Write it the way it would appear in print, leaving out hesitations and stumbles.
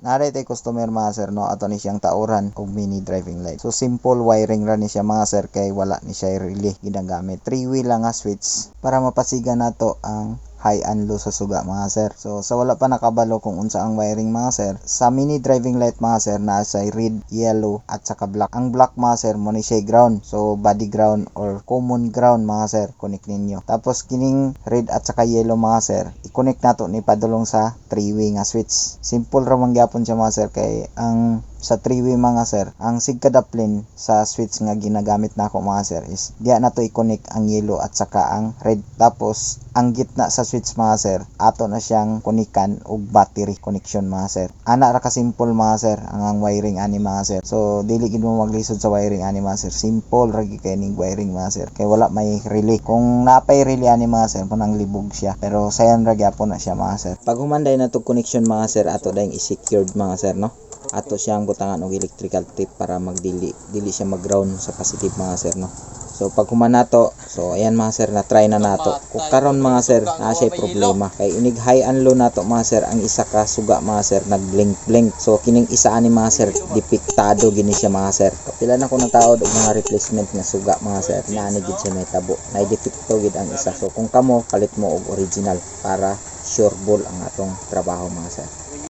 Naray tay customer mga sir no, ato ni siyang tauran og mini driving light. So simple wiring ra ni siya mga sir kay wala ni siya relay ginagamit. 3-way lang nga switch para mapasigan nato ang high and low sa suga mga sir. So sa wala pa nakabalo kung unsa ang wiring mga sir, sa mini driving light mga sir na sa red, yellow at saka black. Ang black mga sir mo ni siya ground. So body ground or common ground mga sir connect ninyo. Tapos kining red at saka yellow mga sir, i-connect nato ni padulong sa 3-way nga switch. Simple ra man gyapon siya mga sir kay ang sa 3-way mga sir, ang sigkadaplin sa switch nga ginagamit nako mga sir is diya na to i-connect ang yellow at saka ang red. Tapos ang gitna sa switch mga sir, ato na siyang kunikan og battery connection mga sir. Ana ra ka simple mga sir ang wiring ani mga sir. So dili gid mo maglisod sa wiring ani mga sir. Simple ra gyud kay ning wiring mga sir. Kay wala may relay. Kung napay relay ani mga sir, punang libog siya. Pero sayan ra gyapon na siya mga sir. Pag humanday na to connection mga sir, ato dayong i-secured mga sir no. Ato siyang butangan og electrical tape para dili siya mag-ground sa positive mga sir no. So pag human nato, so ayan mga sir, na try na nato. Kung karon mga sir, na siya problema kay inig high and low nato mga sir, ang isa ka suga mga sir nag-blink. So kining isa ani mga sir, depektado gini siya mga sir. Kapila na ko nataod og mga replacement nga suga mga sir, naani gid siya may tabo. Nay depekto gid ang isa. So kung kamo palit mo og original para sure ball ang atong trabaho mga sir.